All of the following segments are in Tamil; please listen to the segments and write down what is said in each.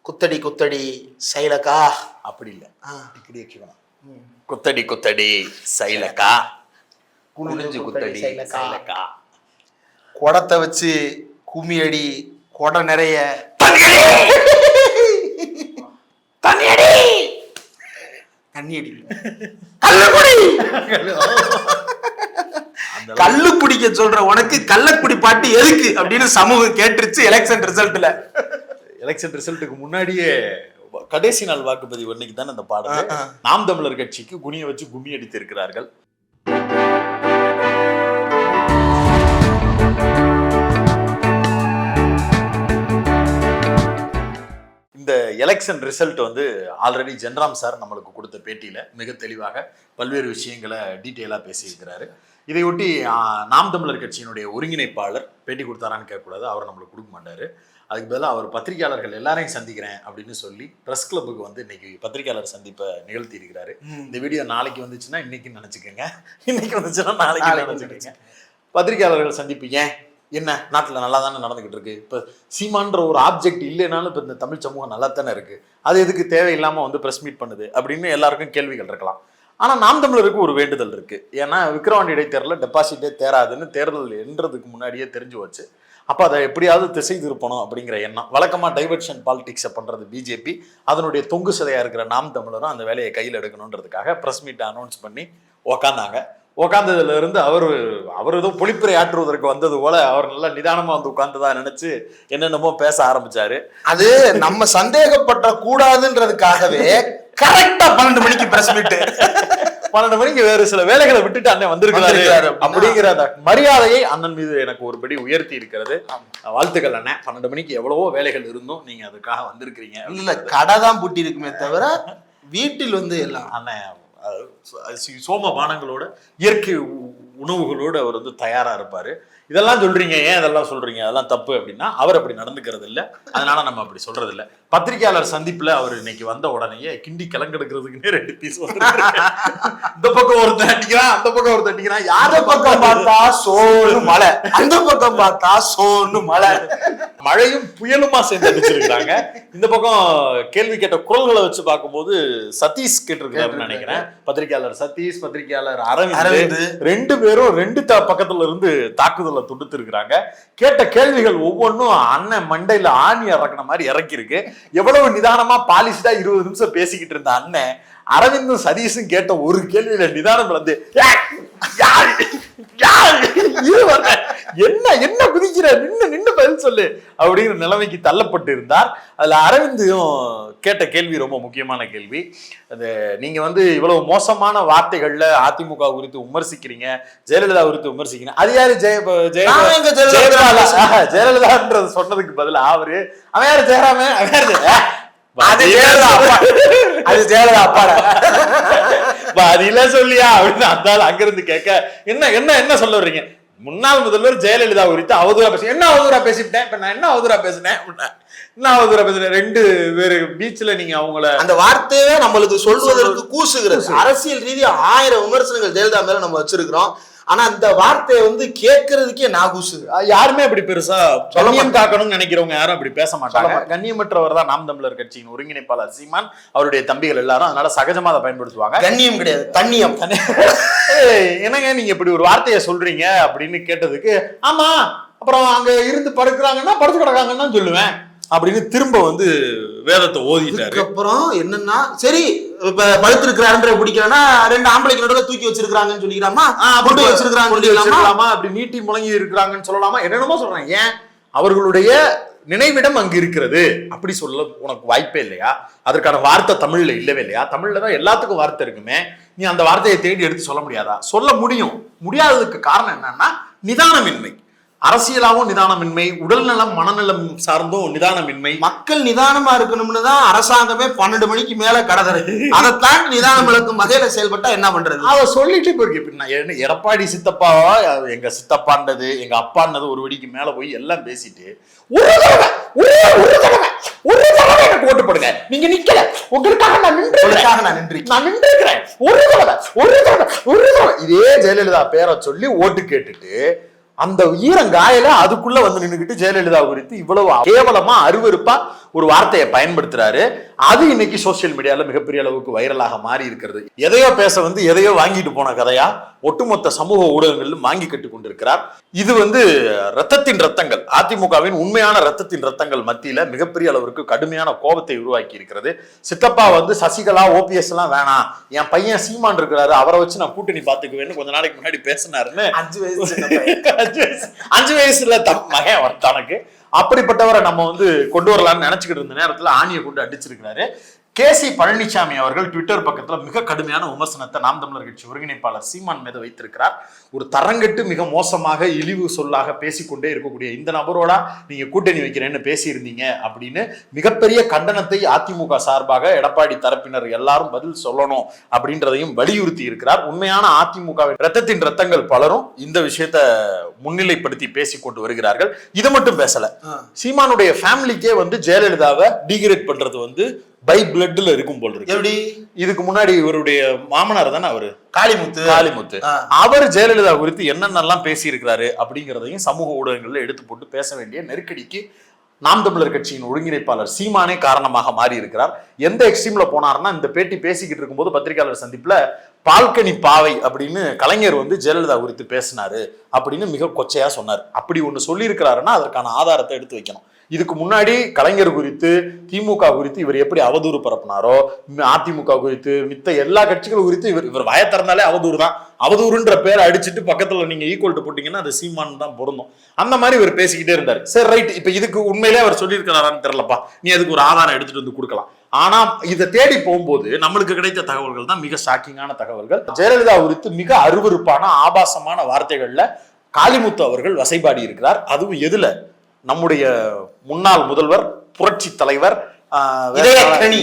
குத்தடி குத்தடி சைலக்கா அப்படி இல்லை, இப்படி வச்சுக்கணும். குத்தடி குத்தடி சைலக்கா, குனிஞ்சு குத்தடி சைலக்கா. குடத்தை வச்சு குமியடி, குடம் நிறைய தண்ணியடி, தண்ணியடி, கல்லு குடிக்க சொல்ற உனக்கு கள்ளக்குடி பாட்டு எதுக்கு அப்படின்னு சமூகம் கேட்டுருச்சு. எலெக்ஷன் ரிசல்ட்டுக்கு முன்னாடியே கடைசி நாள் வாக்குப்பதிவு இன்னைக்கு தானே அந்த பாடல். நாம் தமிழர் கட்சிக்கு குனிய வச்சு கும்மி அடித்து இருக்கிறார்கள். இந்த எலெக்ஷன் ரிசல்ட் வந்து ஆல்ரெடி ஜென்ராம் சார் நம்மளுக்கு கொடுத்த பேட்டியில மிக தெளிவாக பல்வேறு விஷயங்களை டீட்டெயிலாக பேசியிருக்கிறாரு. இதையொட்டி நாம் தமிழர் கட்சியினுடைய ஒருங்கிணைப்பாளர் பேட்டி கொடுத்தாரான்னு கேட்கக்கூடாது, அவர் நம்மளுக்கு கொடுக்க மாட்டாரு. அதுக்கு பதிலாக அவர் பத்திரிகையாளர்கள் எல்லாரையும் சந்திக்கிறேன் அப்படின்னு சொல்லி ப்ரெஸ் கிளப்புக்கு வந்து இன்னைக்கு பத்திரிகையாளர் சந்திப்பை நிகழ்த்தி இருக்கிறாரு. இந்த வீடியோ நாளைக்கு வந்துச்சுன்னா இன்னைக்கு நினைச்சுக்கோங்க, இன்னைக்கு வந்துச்சுன்னா நாளைக்கு நினைச்சுக்கோங்க. பத்திரிகையாளர்கள் சந்திப்பு ஏன் என்ன நாட்டில் நல்லா தானே நடந்துகிட்டு இருக்கு. இப்போ சீமான்ற ஒரு ஆப்ஜெக்ட் இல்லைனாலும் இப்போ இந்த தமிழ் சமூகம் நல்லா தானே இருக்கு, அது எதுக்கு தேவையில்லாமல் வந்து ப்ரெஸ் மீட் பண்ணுது அப்படின்னு எல்லாருக்கும் கேள்விகள் இருக்கலாம். ஆனால் நாம் தமிழருக்கு ஒரு வேண்டுதல் இருக்கு. ஏன்னா விக்கிரவாண்டி இடைத்தேர்தலில் டெபாசிட்டே தேராதுன்னு தேர்தல் என்றதுக்கு முன்னாடியே தெரிஞ்சு வச்சு, அப்போ அதை எப்படியாவது திசை திருப்பணும் அப்படிங்கிற எண்ணம். வழக்கமாக டைவர்ஷன் பாலிடிக்ஸை பண்ணுறது பிஜேபி, அதனுடைய தொங்கு சதையாக இருக்கிற நாம் தமிழரும் அந்த வேலையை கையில் எடுக்கணுன்றதுக்காக ப்ரெஸ் மீட்டை அனௌன்ஸ் பண்ணி உக்காந்தாங்க. உக்காந்ததுல இருந்து அவர் ஏதோ பொழிப்புரை ஆற்றுவதற்கு வந்தது போல அவர் நல்லா நிதானமா வந்து உட்கார்ந்ததா நினைச்சு என்னென்னமோ பேச ஆரம்பிச்சாரு. அது நம்ம சந்தேகப்பட்ட கூடாதுன்றதுக்காகவே கரெக்டா 12 மணிக்கு பிரஸ் மீட். 12 மணிக்கு வேறு சில வேலைகளை விட்டுட்டு அண்ணன் வந்திருக்கிறாரு அப்படிங்கிற அந்த மரியாதையை அண்ணன் மீது எனக்கு ஒருபடி உயர்த்தி இருக்கிறது. வாழ்த்துக்கள் அண்ணன். 12 மணிக்கு எவ்வளவோ வேலைகள் இருந்தும் நீங்க அதுக்காக வந்திருக்கிறீங்க. இல்ல கடை தான் பூட்டி இருக்குமே தவிர வீட்டில் வந்து எல்லாம் அண்ணன் சோம பானங்களோட இயற்கை உணவுகளோடு அவர் வந்து தயாரா இருப்பாரு. இதெல்லாம் சொல்றீங்க, ஏன் இதெல்லாம் சொல்றீங்க, அதெல்லாம் தப்பு அப்படின்னா அவர் அப்படி நடந்துக்கிறது இல்லை, அதனால நம்ம அப்படி சொல்றது இல்லை. பத்திரிகையாளர் சந்திப்புல அவர் இன்னைக்கு வந்த உடனேயே கிண்டி கிளங்கெடுக்கிறதுக்குன்னே 2 பீஸ் இந்த பக்கம் ஒருத்தன் அடிக்கிறான், அந்த பக்கம் ஒருத்தன் அடிக்கிறான். யார பக்கம் பார்த்தா சோன்னு மழை, அந்த பக்கம் பார்த்தா சோன்னு மழை, மழையும் புயலுமா சேர்ந்து அடிச்சிருக்காங்க. இந்த பக்கம் கேள்வி கேட்ட குரல்களை வச்சு பார்க்கும்போது சதீஷ் கேட்டிருக்காருன்னு நினைக்கிறேன். பத்திரிகையாளர் சதீஷ், பத்திரிகையாளர் அரவிந்த் 2 பேரும் 2 பக்கத்துல இருந்து தாக்குதலை துடுத்து இருக்கிறாங்க. கேட்ட கேள்விகள் ஒவ்வொன்றும் அண்ணன் மண்டையில ஆணி இறக்குன மாதிரி இறக்கி இருக்கு. எவ்வளவு நிதானமா பாலிஷ்டா 20 நிமிஷம் பேசிக்கிட்டு இருந்த அண்ணன் அரவிந்தும் சதீஷும் கேட்ட ஒரு கேள்வியில நிதானம் வந்து என்ன என்ன குதிக்கிற, நின்னு பதில் சொல்லு அப்படிங்கிற நிலைமைக்கு தள்ளப்பட்டு இருந்தார். அதுல அரவிந்தையும் கேட்ட கேள்வி ரொம்ப முக்கியமான கேள்வி. அது நீங்க வந்து இவ்வளவு மோசமான வார்த்தைகள்ல அதிமுக குறித்து விமர்சிக்கிறீங்க, ஜெயலலிதா குறித்து விமர்சிக்கிறீங்க, அது யாரு ஜெயலலிதான்றது சொன்னதுக்கு பதிலா அவரு அவன் யாரு ஜெயராம, அது ஜெயலலிதா அப்பாடா பதில சொல்லியா அப்படின்னு அந்தாலும் அங்கிருந்து கேட்க என்ன என்ன என்ன சொல்ல வர்றீங்க, முன்னாள் முதல்வர் ஜெயலலிதா குறித்து அவதூறா பேச, என்ன அவதூறா பேசிட்டேன், இப்ப நான் என்ன அவதூறா பேசினேன், என்ன அவதூறா பேசுறேன், 2 பேரு பீச்ல நீங்க அவங்கள அந்த வார்த்தையே நம்மளுக்கு சொல்வதற்கு கூசுகிறது. அரசியல் ரீதியா 1000 விமர்சனங்கள் ஜெயலலிதா மேல நம்ம வச்சிருக்கிறோம். ஆனா அந்த வார்த்தையை வந்து கேட்கறதுக்கே நாகூசு. யாருமே அப்படி பெருசா கண்ணியம் காக்கணும்னு நினைக்கிறவங்க யாரும் அப்படி பேச மாட்டாங்க. கண்ணியமற்றவர் தான் நாம் தமிழர் கட்சியின் ஒருங்கிணைப்பாளர் சீமான், அவருடைய தம்பிகள் எல்லாரும். அதனால சகஜமா அதை பயன்படுத்துவாங்க. கண்ணியம் கிடையாது, தண்ணியம். என்னங்க நீங்க இப்படி ஒரு வார்த்தையை சொல்றீங்க அப்படின்னு கேட்டதுக்கு, ஆமா அப்புறம் அங்க இருந்து படுக்கிறாங்கன்னா படுத்து கிடக்காங்கன்னு சொல்லுவேன் அப்படின்னு திரும்ப வந்து வேதத்தை ஓதிட்டாரு. அப்புறம் என்னன்னா சரி இப்ப படுத்திருக்கிறாருன்ற பிடிக்கலன்னா 2 ஆம்பளைக்கு நடுவுல தூக்கி வச்சிருக்காங்கன்னு சொல்லிக்கலாமா, போட்டு வச்சிருக்காங்க அப்படி நீட்டி முழங்கி இருக்கிறாங்கன்னு சொல்லலாமா, என்னென்னமோ சொல்றேன். ஏன் அவர்களுடைய நினைவிடம் அங்கு இருக்கிறது அப்படி சொல்ல உனக்கு வாய்ப்பே இல்லையா? அதற்கான வார்த்தை தமிழ்ல இல்லவே இல்லையா? தமிழ்ல தான் எல்லாத்துக்கும் வார்த்தை இருக்குமே, நீ அந்த வார்த்தையை தேடி எடுத்து சொல்ல முடியாதா? சொல்ல முடியும். முடியாததுக்கு காரணம் என்னன்னா நிதானமின்மை. அரசியலாவும் நிதானமின்மை, உடல்நலம் மனநலம் சார்ந்தும் நிதானமின்மை. மக்கள் நிதானமா இருக்கணும்னு தான் அரசாங்கமே 12 மணிக்கு மேல கடதறை. அதை தாண்டி நிதானம் இழக்கும் வகையில செயல்பட்டா என்ன பண்றது? அதை சொல்லிட்டு போயிருக்கு. எடப்பாடி சித்தப்பாவா எங்க சித்தப்பாண்டது எங்க அப்பான்னது ஒரு வடிக்கு மேல போய் எல்லாம் பேசிட்டு ஒரு தடவை எனக்கு ஓட்டு போடுங்க, நீங்க நிக்கல, உங்களுக்காக நான் நின்றுக்கிறேன், ஒரு தடவை இதே ஜெயலலிதா பேரை சொல்லி ஓட்டு கேட்டுட்டு அந்த ஈரங்காயில அதுக்குள்ள வந்து நின்னுக்கிட்டு ஜெயலலிதா குறித்து இவ்வளவு கேவலமா அருவருப்பா ஒரு வார்த்தையை பயன்படுத்துறாரு. அது இன்னைக்கு சோசியல் மீடியால மிகப்பெரிய அளவுக்கு வைரலாக மாறி இருக்கிறது. எதையோ பேச வந்து எதையோ வாங்கிட்டு போன கதையா ஒட்டுமொத்த சமூக ஊடகங்களிலும் வாங்கி கட்டி கொண்டிருக்கிறார். இது வந்து ரத்தத்தின் ரத்தங்கள், அதிமுகவின் உண்மையான ரத்தத்தின் ரத்தங்கள் மத்தியில மிகப்பெரிய அளவிற்கு கடுமையான கோபத்தை உருவாக்கி இருக்கிறது. சித்தப்பா வந்து சசிகலா ஓபிஎஸ் எல்லாம் வேணாம், என் பையன் சீமான் இருக்கிறாரு, அவரை வச்சு நான் கூட்டணி பாத்துக்குவேன்னு கொஞ்ச நாளைக்கு முன்னாடி பேசினாருன்னு 5 வயசுல மகன் தனக்கு அப்படிப்பட்டவரை நம்ம வந்து கொண்டு வரலாம்னு நினைச்சுக்கிட்டு இருந்த நேரத்துல ஆணியை கொண்டு அடிச்சிருக்கிறாரு. கேசி பழனிசாமி அவர்கள் ட்விட்டர் பக்கத்துல மிக கடுமையான விமர்சனத்தை நாம் தமிழர் கட்சி ஒருங்கிணைப்பாளர் சீமான் மீது வைத்திருக்கிறார். ஒரு தரங்கட்டு மிக மோசமாக இழிவு சொல்லாக பேசிக்கொண்டே இருக்கக்கூடிய இந்த நபரோட நீங்க கூட்டணி வைக்கிறேன்னு பேசியிருந்தீங்க அப்படின்னு மிகப்பெரிய கண்டனத்தை அதிமுக சார்பாக எடப்பாடி தரப்பினர் எல்லாரும் பதில் சொல்லணும் அப்படின்றதையும் வலியுறுத்தி இருக்கிறார். உண்மையான அதிமுக ரத்தத்தின் ரத்தங்கள் பலரும் இந்த விஷயத்தை முன்னிலைப்படுத்தி பேசிக்கொண்டு வருகிறார்கள். இது மட்டும் பேசல, சீமானுடைய ஃபேமிலிக்கே வந்து ஜெயலலிதாவை டிகிரேட் பண்றது வந்து பை பிளட்ல இருக்கும் போல் இருக்கு. எப்படி? இதுக்கு முன்னாடி இவருடைய மாமனார் தானே அவரு காளிமுத்து, அவர் ஜெயலலிதா குறித்து என்னென்னலாம் பேசி இருக்கிறாரு அப்படிங்கிறதையும் சமூக ஊடகங்கள்ல எடுத்து போட்டு பேச வேண்டிய நெருக்கடிக்கு நாம் தமிழர் கட்சியின் ஒருங்கிணைப்பாளர் சீமானே காரணமாக மாறி இருக்கிறார். எந்த எக்ஸ்ட்ரீம்ல போனாருன்னா, இந்த பேட்டி பேசிக்கிட்டு இருக்கும்போது பத்திரிகையாளர் சந்திப்புல பால்கனி பாவை அப்படின்னு கலைஞர் வந்து ஜெயலலிதா குறித்து பேசினாரு அப்படின்னு மிக கொச்சையா சொன்னார். அப்படி ஒண்ணு சொல்லி இருக்கிறாருன்னா அதற்கான ஆதாரத்தை எடுத்து வைக்கணும். இதுக்கு முன்னாடி கலைஞர் குறித்து, திமுக குறித்து இவர் எப்படி அவதூறு பரப்புனாரோ, அதிமுக குறித்து, மித்த எல்லா கட்சிகள் குறித்து இவர் வாய திறந்தாலே அவதூறு தான். அவதூறுன்ற பேரை அடிச்சுட்டு பக்கத்துல நீங்க ஈக்குவல் போட்டீங்கன்னா அது சீமான் தான் பொருந்தும். அந்த மாதிரி இவர் பேசிக்கிட்டே இருந்தாரு. சரி, ரைட், இப்ப இதுக்கு உண்மையிலே அவர் சொல்லியிருக்கிறாரான்னு தெரியலப்பா, நீ அதுக்கு ஒரு ஆதாரம் எடுத்துட்டு வந்து கொடுக்கலாம். ஆனா இதை தேடி போகும்போது நம்மளுக்கு கிடைத்த தகவல்கள் தான் மிக ஷாக்கிங்கான தகவல்கள். ஜெயலலிதா குறித்து மிக அருவருப்பான ஆபாசமான வார்த்தைகள்ல காளிமுத்து அவர்கள் வசைபாடி இருக்கிறார். அதுவும் எதுல? நம்முடைய முன்னாள் முதல்வர், புரட்சி தலைவர்,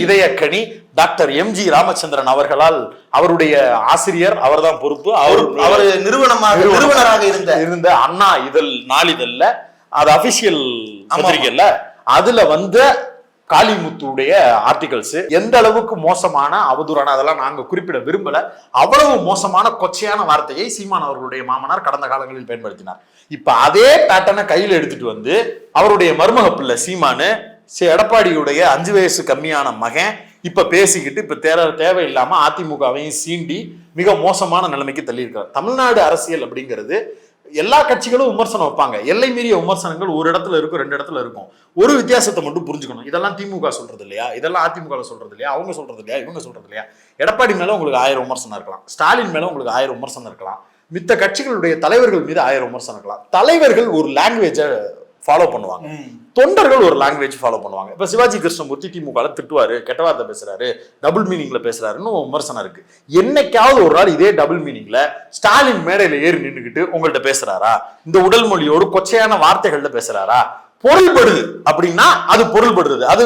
இதயக்கனி டாக்டர் எம்ஜி ராமச்சந்திரன் அவர்களால், அவருடைய ஆசிரியர், அவர்தான் பொறுப்பு, அவர் நிறுவனராக இருந்த அண்ணா இதழ் நாளிதழ்ல, அது அபிஷியல் பத்திரிகைல, அதுல வந்த காளிமுத்துடைய ஆர்டிகல்ஸ் எந்த அளவுக்கு மோசமான அவதூறான, அதெல்லாம் நாங்க குறிப்பிட விரும்பல, அவ்வளவு மோசமான கொச்சையான வார்த்தையை சீமான் அவர்களுடைய மாமனார் கடந்த காலங்களில் பயன்படுத்தினார். இப்ப அதே பேட்டர்னை கையில் எடுத்துட்டு வந்து அவருடைய மருமக பிள்ளை சீமானு, எடப்பாடியுடைய 5 வயசு கம்மியான மகன் இப்ப பேசிக்கிட்டு இப்ப தேவையில்லாம அதிமுகவையும் சீண்டி மிக மோசமான நிலைமைக்கு தள்ளி இருக்காரு. தமிழ்நாடு அரசியல் அப்படிங்கிறது எல்லா கட்சிகளும் விமர்சனம் வைப்பாங்க. எல்லை மீறிய விமர்சனங்கள் ஒரு இடத்துல இருக்கும், 2 இடத்துல இருக்கும். ஒரு வித்தியாசத்தை மட்டும் புரிஞ்சுக்கணும். இதெல்லாம் திமுக சொல்றது இல்லையா, இதெல்லாம் அதிமுக சொல்றது இல்லையா, அவங்க சொல்றது இல்லையா, இவங்க சொல்றது இல்லையா. எடப்பாடி மேல உங்களுக்கு 1000 விமர்சனம் இருக்கலாம், ஸ்டாலின் மேல உங்களுக்கு 1000 விமர்சனம் இருக்கலாம், மித்த கட்சிகளுடைய தலைவர்கள் மீது 1000 விமர்சனம் இருக்கலாம். தலைவர்கள் ஒரு லாங்குவேஜை ஃபாலோ பண்ணுவாங்க, தொண்டர்கள் ஒரு லாங்குவேஜ் ஃபாலோ பண்ணுவாங்க. இப்ப சிவாஜி கிருஷ்ணமூர்த்தி திமுக திட்டுவாரு, கெட்ட வார்த்தை பேசுறாரு, டபுள் மீனிங்ல பேசுறாருன்னு விமர்சனம் இருக்கு. என்னைக்காவது ஒரு நாள் இதே டபுள் மீனிங்ல ஸ்டாலின் மேடையில ஏறி நின்றுகிட்டு உங்கள்கிட்ட பேசுறாரா, இந்த உடல் மொழியோடு கொச்சையான வார்த்தைகள்ல பேசுறாரா, பொருள்படுது அப்படின்னா அது பொருள்படுறது, அது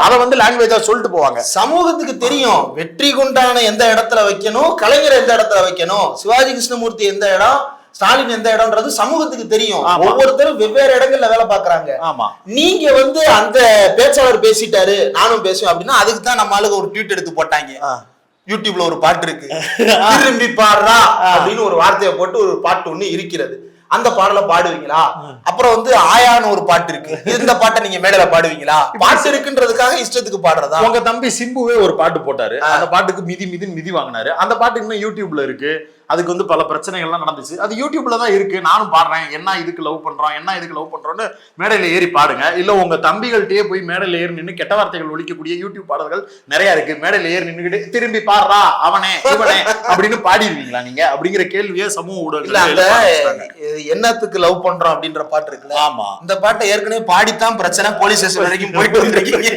அதை வந்து லாங்குவேஜா சொல்லிட்டு போவாங்க. சமூகத்துக்கு தெரியும் வெற்றி கொண்டான எந்த இடத்துல வைக்கணும், கலைஞர் எந்த இடத்துல வைக்கணும், சிவாஜி கிருஷ்ணமூர்த்தி எந்த இடம், ஸ்டாலின் எந்த இடம்ன்றது சமூகத்துக்கு தெரியும். ஒவ்வொருத்தரும் வெவ்வேறு இடங்கள்ல வேலை பாக்குறாங்க. ஆமா, நீங்க வந்து அந்த பேச்சாளர் பேசிட்டாரு நானும் பேசுவேன் அப்படின்னா அதுக்கு தான் நம்ம ஆளுங்க ஒரு ட்வீட் எடுத்து போட்டாங்க. யூடியூப்ல ஒரு பாட்டு இருக்கு, திரும்பி பாடுறா அப்படின்னு ஒரு வார்த்தையை போட்டு ஒரு பாட்டு ஒண்ணு இருக்கிறது. அந்த பாடல பாடுவீங்களா? அப்புறம் வந்து ஆயான்னு ஒரு பாட்டு இருக்கு, இந்த பாட்டை நீங்க மேடையில பாடுவீங்களா? பாட்டு இருக்குன்றதுக்காக இஷ்டத்துக்கு பாடுறதா? உங்க தம்பி சிம்புவே ஒரு பாட்டு போட்டாரு, அந்த பாட்டுக்கு மிதி வாங்கினாரு. அந்த பாட்டு இன்னும் யூடியூப்ல இருக்கு. அதுக்கு வந்து பல பிரச்சனைகள்லாம் நடந்துச்சு. அது யூடியூப்ல தான் இருக்கு. நானும் பாடுறேன், என்ன இதுக்கு லவ் பண்றோம்னு மேடையில ஏறி பாடுங்க. இல்ல உங்க தம்பிகள்கிட்டயே போய் மேடையில ஏறி நின்று கெட்ட வார்த்தைகள் ஒழிக்கக்கூடிய யூடியூப் பாடல்கள் நிறைய இருக்கு. மேடையில ஏறி நின்றுகிட்டு திரும்பி பாடுறா அவனே இவனே அப்படின்னு பாடிடுவீங்களா நீங்க? அப்படிங்கிற கேள்வியே சமூக ஊடகங்கள். என்னத்துக்கு லவ் பண்றோம் அப்படின்ற பாட்டு இருக்குல்ல, ஆமா, இந்த பாட்டை ஏற்கனவே பாடித்தான் பிரச்சனை, போலீஸ் ஸ்டேஷன் வரைக்கும் போயிட்டு வந்துருக்கீங்க.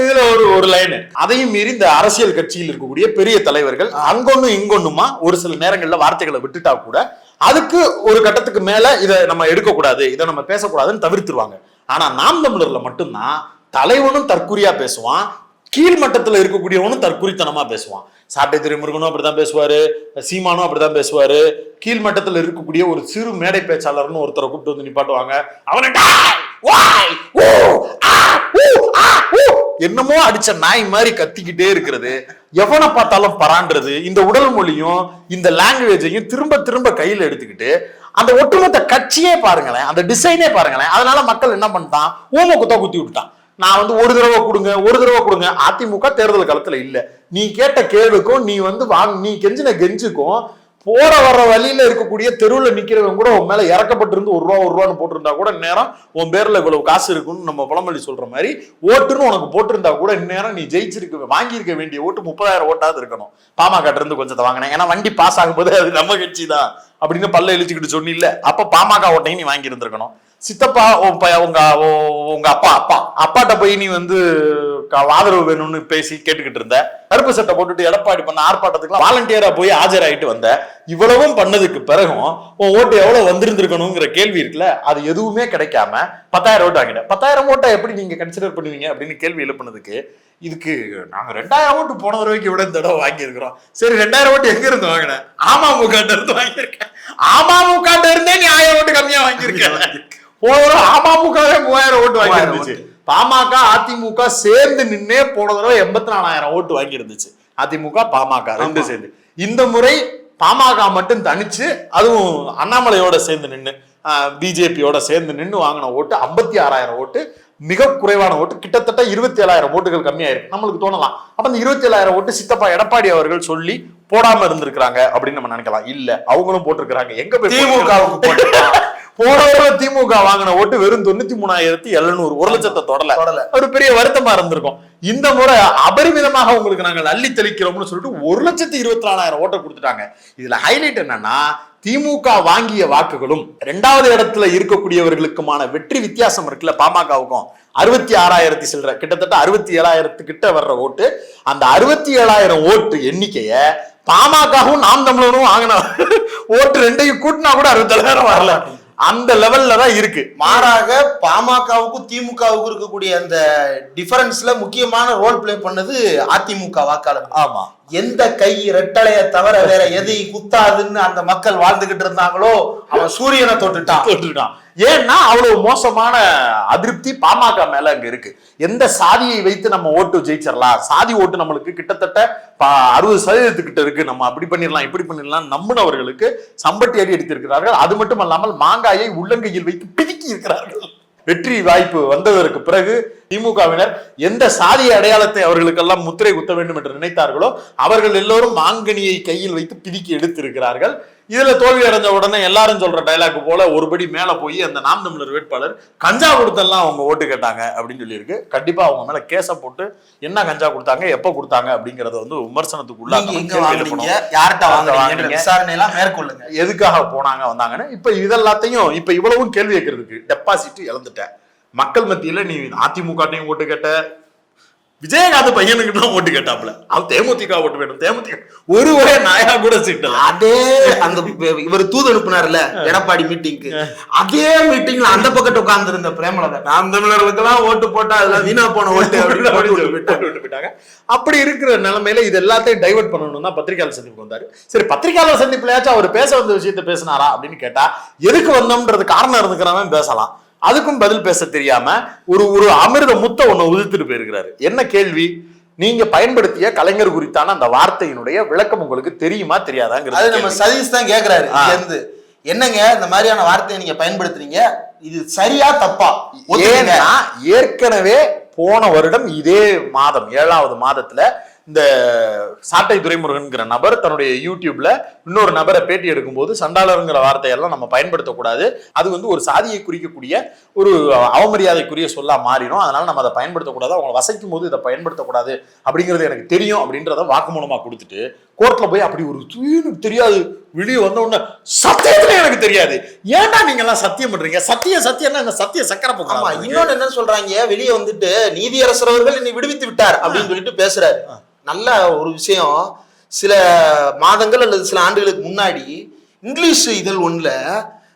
இதுல ஒரு லைன். அதையும் மீறி இந்த அரசியல் கட்சியில் இருக்கக்கூடிய பெரிய தலைவர்கள் அங்கொன்னும் இங்கொன்னுமா ஒரு சில நேரங்கள்ல வார்த்தைகளை விட்டுட்டா கூட அதுக்கு ஒரு கட்டத்துக்கு மேல இதை நம்ம எடுக்கக்கூடாது, இதை நம்ம பேசக்கூடாதுன்னு தவிர்த்துருவாங்க. ஆனா நாம் தமிழர்ல மட்டும்தான் தலைவனும் தற்குறியா பேசுவான், கீழ்மட்டத்துல இருக்கக்கூடியவனும் தற்குறித்தனமா பேசுவான். சாட்டை திருமுருகனும் அப்படித்தான் பேசுவாரு, சீமானும் அப்படித்தான் பேசுவாரு. கீழ்மட்டத்தில் இருக்கக்கூடிய ஒரு சிறு மேடை பேச்சாளர்னு ஒருத்தரை கூப்பிட்டு வந்து நிப்பாட்டுவாங்க. என்னமோ அடிச்ச நாய் மாதிரி கத்திக்கிட்டே இருக்கிறது, எவனை பார்த்தாலும் பரான்றது. இந்த உடல் மொழியும் இந்த லாங்குவேஜையும் திரும்ப திரும்ப கையில எடுத்துக்கிட்டு அந்த ஒட்டுமொத்த கட்சியே பாருங்களேன், அந்த டிசைனே பாருங்களேன். அதனால மக்கள் என்ன பண்ணிட்டான், ஊம குத்தி விட்டுட்டான். நான் வந்து ஒரு தடவை கொடுங்க. அதிமுக தேர்தல் காலத்துல இல்ல. நீ கேட்ட கேள்விக்கும் நீ கெஞ்சின கெஞ்சுக்கும் போற வர்ற வழியில இருக்கக்கூடிய தெருவுல நிக்கிறவங்க கூட உன் மேல இறக்கப்பட்டிருந்து ஒரு ரூபான்னு போட்டிருந்தா கூட நேரம் உன் பேர்ல இவ்வளவு காசு இருக்குன்னு நம்ம பழமொழி சொல்ற மாதிரி ஓட்டுன்னு உனக்கு போட்டிருந்தா கூட இந்நேரம் நீ வாங்கியிருக்க வேண்டிய ஓட்டு 30,000 ஓட்டாவது இருக்கணும். பாமக இருந்து கொஞ்சத்தை வாங்கினேன், ஏன்னா வண்டி பாஸ் ஆகும்போது அது நம்ம கட்சி தான் அப்படின்னு பல்ல இழிச்சுக்கிட்டு சொன்னில்ல, அப்ப பாமக ஓட்டையும் நீ வாங்கி இருந்திருக்கணும். சித்தப்பா உங்க அப்பாட்ட போய் நீ ஆதரவு வேணும்னு பேசி கேட்டுக்கிட்டு இருந்த. கருப்பு சட்டை போட்டுட்டு எடப்பாடி பண்ண ஆர்ப்பாட்டத்துக்கு வாலண்டியரா போய் ஆஜராயிட்டு வந்த. இவ்வளவும் பண்ணதுக்கு பிறகும் உன் ஓட்டு எவ்வளவு வந்திருந்திருக்கணுங்கிற கேள்வி இருக்குல்ல, அது எதுவுமே கிடைக்காம 10,000 ஓட்டு வாங்கிட்டேன். 10,000 ஓட்டை எப்படி நீங்க கன்சிடர் பண்ணுவீங்க அப்படின்னு கேள்வி எழுப்புனதுக்கு, இதுக்கு நாங்க 2,000 ஓட்டு போன தடவைக்கு விட இந்த தடவை வாங்கி இருக்கிறோம். சரி, 2,000 ஓட்டு எங்க இருந்து வாங்கினேன்? அமமுக இருந்து வாங்கியிருக்கேன். அமமுக இருந்தே நீ 1000 ஓட்டு கம்மியா வாங்கியிருக்கேன். போன தடவை அமமுகவே 3,000 ஓட்டு வாங்கி இருந்துச்சு. பாமக அதிமுக சேர்ந்து நின்னே போன தடவை 84,000 ஓட்டு வாங்கி இருந்துச்சு. அதிமுக பாமக ரெண்டு சேர்ந்து. இந்த முறை பாமக மட்டும் தனிச்சு, அதுவும் அண்ணாமலையோட சேர்ந்து நின்று பிஜேபியோட சேர்ந்து நின்று வாங்கின ஓட்டு 56,000 ஓட்டு, மிக குறைவான ஓட்டு. கிட்டத்தட்ட 27,000 ஓட்டுகள் கம்மியாயிருக்கு. நம்மளுக்கு தோணலாம், அப்ப அந்த 27,000 ஓட்டு சித்தப்பா எடப்பாடி அவர்கள் சொல்லி போடாம இருந்திருக்கிறாங்க அப்படின்னு நம்ம நினைக்கலாம். இல்ல, அவங்களும் போட்டிருக்கிறாங்க. எங்க போய் திமுகவுக்கு போட்டிருக்காங்க. போன திமுக வாங்கின ஓட்டு வெறும் 93,700, 1,00,000 தொடல. ஒரு பெரிய வருத்தமா இருந்திருக்கும். இந்த முறை அபரிமிதமாக உங்களுக்கு நாங்கள் அள்ளி தெளிக்கிறோம்னு சொல்லிட்டு 1,24,000 ஓட்டை கொடுத்துட்டாங்க. இதுல ஹைலைட் என்னன்னா, திமுக வாங்கிய வாக்குகளும் 2வது இடத்துல இருக்கக்கூடியவர்களுக்குமான வெற்றி வித்தியாசம் இருக்குல்ல, பாமகவுக்கும் 66,000 சில்லற, கிட்டத்தட்ட 67,000 கிட்ட வர்ற ஓட்டு. அந்த 67,000 ஓட்டு எண்ணிக்கைய பாமகவும் நாம் தமிழரும் வாங்கின ஓட்டு ரெண்டையும் கூட்டினா கூட 67,000 வரல. அந்த லெவல்ல தான் இருக்கு. மாறாக பாமகவுக்கும் திமுகவுக்கும் இருக்கக்கூடிய அந்த டிஃபரன்ஸ்ல முக்கியமான ரோல் பிளே பண்ணது அதிமுக வாக்காளர். ஆமா, எந்த கை ரெட்டலைய தவிர வேற எதை குத்தாதுன்னு அந்த மக்கள் வாழ்ந்துகிட்டு இருந்தாங்களோ, அவன் சூரியனை தொட்டுட்டான். ஏன்னா அவ்வளவு மோசமான அதிருப்தி பாமக மேல அங்க இருக்கு. எந்த சாதியை வைத்து நம்ம ஓட்டு ஜெயிச்சிடலாம், சாதி ஓட்டு நம்மளுக்கு கிட்டத்தட்ட 60% கிட்ட இருக்கு, நம்ம அப்படி பண்ணிடலாம் இப்படி பண்ணிடலாம் நம்பினவர்களுக்கு சம்பட்டி அடி எடுத்திருக்கிறார்கள். அது மட்டும் அல்லாமல் மாங்காயை உள்ளங்கையில் வைத்து பிதுக்கி இருக்கிறார்கள். வெற்றி வாய்ப்பு வந்ததற்கு பிறகு திமுகவினர் எந்த சாதிய அடையாளத்தை அவர்களுக்கெல்லாம் முத்திரை குத்த வேண்டும் என்று நினைத்தார்களோ அவர்கள் எல்லோரும் மாங்கனியை கையில் வைத்து பிதுக்கி எடுத்திருக்கிறார்கள். இதுல தோல்வி அடைஞ்ச உடனே எல்லாரும் சொல்ற டைலாக் போல ஒருபடி மேல போய் அந்த நாம் தமிழர் வேட்பாளர் கஞ்சா கொடுத்தெல்லாம் அவங்க ஓட்டு கேட்டாங்க அப்படின்னு சொல்லியிருக்கு. கண்டிப்பா அவங்க மேல கேஸ போட்டு என்ன கஞ்சா கொடுத்தாங்க, எப்ப கொடுத்தாங்க அப்படிங்கறத விமர்சனத்துக்கு மேற்கொள்ளுங்க. எதுக்காக போனாங்க வந்தாங்கன்னு. இப்ப இதெல்லாத்தையும் இப்ப இவ்வளவும் கேள்வி கேட்கறதுக்கு டெபாசிட் இழந்துட்டேன். மக்கள் மத்தியில நீ அதிமுகட்டையும் ஓட்டு கேட்ட, விஜயகாந்த் பையனுக்கு தான் ஓட்டு கேட்டாப்ல, அவன் தேமுதிக ஓட்டு வேணும், தேமுதிக ஒரு வகை நாயா கூட சீட்டல. அதே அந்த இவர் தூது அனுப்புனார்ல எடப்பாடி மீட்டிங்க்கு, அதே மீட்டிங்ல அந்த பக்கத்து உட்கார்ந்து இருந்த பிரேமலதா நாம் தமிழர்களுக்கு எல்லாம் ஓட்டு போட்டா அதெல்லாம் வீணா போன ஓட்டு அப்படின்னு விட்டு போயிட்டாங்க. அப்படி இருக்கிற நிலைமையில இது எல்லாத்தையும் டைவர்ட் பண்ணணும் தான் பத்திரிகையாளர் சந்திப்பு வந்தாரு. சரி, பத்திரிகையாளர் சந்திப்புலயாச்சும் அவர் பேச வந்த விஷயத்த பேசினாரா அப்படின்னு கேட்டா, எதுக்கு வந்தோம்ன்றது காரணம் இருந்துக்கிறவன் பேசலாம், அதுக்கும் பதில் பேச தெரியாம ஒரு அமிர்த முத்த ஒண்ணு உதிர்த்துட்டு போயிருக்கிறாரு. என்ன கேள்வி? நீங்க பயன்படுத்திய கலைஞர் குறித்தான அந்த வார்த்தையினுடைய விளக்கம் உங்களுக்கு தெரியுமா தெரியாதாங்கிறது நம்ம சதீஷ் தான் கேக்குறாரு. என்னங்க இந்த மாதிரியான வார்த்தையை நீங்க பயன்படுத்துறீங்க, இது சரியா தப்பா? ஏன்னா ஏற்கனவே போன வருடம் இதே மாதம் 7வது மாதத்துல இந்த சாட்டை துரைமுருகன்கிற நபர் தன்னுடைய யூடியூப்ல இன்னொரு நபரை பேட்டி எடுக்கும் போது சண்டாளருங்கிற வார்த்தையெல்லாம் நம்ம பயன்படுத்தக்கூடாது, அது ஒரு சாதியை குறிக்கக்கூடிய ஒரு அவமரியாதைக்குரிய சொல்லா மாறிடும், அதனால நம்ம அதை பயன்படுத்தக்கூடாது, அவங்க வசைக்கும் போது இதை பயன்படுத்தக்கூடாது அப்படிங்கிறது எனக்கு தெரியும் அப்படின்றத வாக்குமூலமா கொடுத்துட்டு கோர்ட்ல போய் அப்படி ஒரு எனக்கு தெரியாது, வெளியே வந்த உடனே சத்தியத்துல எனக்கு தெரியாது, ஏன்டா நீங்க எல்லாம் சத்தியம் பண்றீங்க, சத்தியம்னா என்ன, சத்திய சக்கரை போகாம. இன்னொன்னு என்ன சொல்றாங்க, வெளியே வந்துட்டு நீதியரசர் அவர்கள் என்னை விடுவித்து விட்டார் அப்படின்னு சொல்லிட்டு பேசுறாரு. நல்ல ஒரு விஷயம், சில மாதங்கள் அல்லது சில ஆண்டுகளுக்கு முன்னாடி இங்கிலீஷ் இதழ் ஒண்ணுல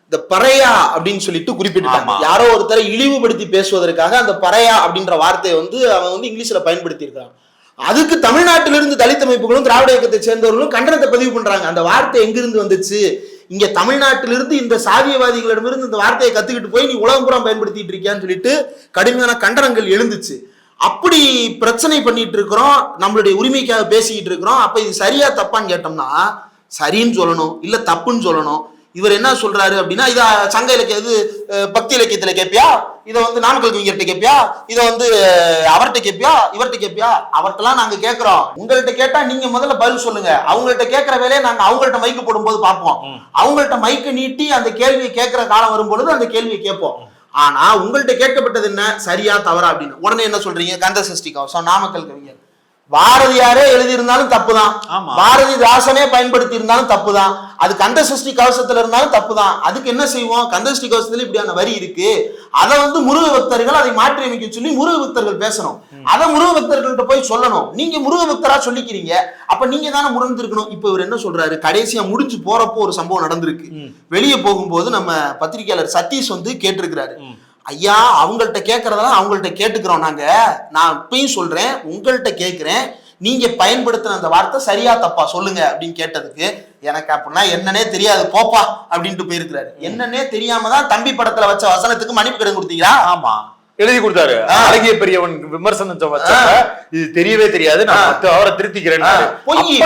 இந்த பறையா அப்படின்னு சொல்லிட்டு குறிப்பிட்டாங்க. யாரோ ஒருத்தரை இழிவுபடுத்தி பேசுவதற்காக அந்த பறையா அப்படின்ற வார்த்தையை அவன் இங்கிலீஷ்ல பயன்படுத்தி இருக்கான். அதுக்கு தமிழ்நாட்டிலிருந்து தலித் அமைப்புகளும் திராவிட இயக்கத்தை சேர்ந்தவர்களும் கண்டனத்தை பதிவு பண்றாங்க. அந்த வார்த்தை எங்கிருந்து வந்துச்சு, இங்க தமிழ்நாட்டிலிருந்து இந்த சாதியவாதிகளிடமிருந்து இந்த வார்த்தையை கத்துக்கிட்டு போய் நீ உலகம் புறம் பயன்படுத்திட்டு இருக்கியான்னு சொல்லிட்டு கடுமையான கண்டனங்கள் எழுந்துச்சு. அப்படி பிரச்சனை பண்ணிட்டு இருக்கிறோம், நம்மளுடைய உரிமைக்காக பேசிக்கிட்டு இருக்கிறோம். அப்ப இது சரியா தப்பான்னு கேட்டோம்னா சரின்னு சொல்லணும், இல்ல தப்புன்னு சொல்லணும். இவர் என்ன சொல்றாரு அப்படின்னா, இத சங்க இலக்கிய இது பக்தி இலக்கியத்துல கேட்பியா, இதை வந்து நாமக்கல் கவிஞர்கிட்ட கேட்பியா, இதை வந்து அவர்கிட்ட கேட்பியா, இவர்கிட்ட கேட்பியா, அவர்கிட்டலாம் நாங்க கேட்கிறோம். உங்கள்கிட்ட கேட்டா நீங்க முதல்ல பதில் சொல்லுங்க. அவங்கள்ட்ட கேட்கிற வேலையை நாங்க அவங்கள்ட்ட மைக்கு போடும்போது பார்ப்போம். அவங்கள்ட்ட மைக்கு நீட்டி அந்த கேள்வியை கேட்கிற காலம் வரும்பொழுது அந்த கேள்வியை கேட்போம். ஆனா உங்கள்கிட்ட கேட்கப்பட்டது என்ன, சரியா தவறா அப்படின்னு உடனே என்ன சொல்றீங்க, கந்த சஷ்டி கவசம் நாமக்கல் கவிஞர். பாரதியாரே எழுதியிருந்தாலும் தப்புதான், பாரதிதாசனே பயன்படுத்தி இருந்தாலும் தப்புதான், அது கந்த சஷ்டி கவசத்துல இருந்தாலும் தப்புதான். அதுக்கு என்ன செய்வோம், கந்த சஷ்டி கவசத்துல இப்படியான வரி இருக்கு, அதை வந்து முருக பக்தர்கள் அதை மாற்றி அமைக்க சொல்லி முருக பக்தர்கள் பேசணும், அதை முருக பக்தர்கள்ட்ட போய் சொல்லணும். நீங்க முருக பக்தரா சொல்லிக்கிறீங்க, அப்ப நீங்க தானே முரந்திருக்கணும். இப்ப இவர் என்ன சொல்றாரு, கடைசியா முடிஞ்சு போறப்போ ஒரு சம்பவம் நடந்திருக்கு. வெளியே போகும்போது நம்ம பத்திரிகையாளர் சதீஷ் வந்து கேட்டிருக்கிறாரு, ஐயா அவங்கள்ட்ட கேட்கறதெல்லாம் அவங்கள்ட்ட கேட்டுக்கிறோம் நாங்க, நான் இப்பயும் சொல்றேன் உங்கள்கிட்ட கேட்கிறேன், நீங்க பயன்படுத்தின அந்த வார்த்தை சரியா தப்பா சொல்லுங்க அப்படின்னு கேட்டதுக்கு, எனக்கு அப்படின்னா என்னன்னே தெரியாது போப்பா அப்படின்ட்டு போயிருக்கிறாரு. என்னன்னே தெரியாம தான் தம்பி படத்துல வச்ச வசனத்துக்கு மன்னிப்பு கடன் கொடுத்தீங்களா? ஆமா, எழுதி கொடுத்தாரு. அழகிய பெரியவன் விமர்சனம் இது தெரியவே தெரியாது, நான் அவரை திருத்திக்கிறேன். பொய்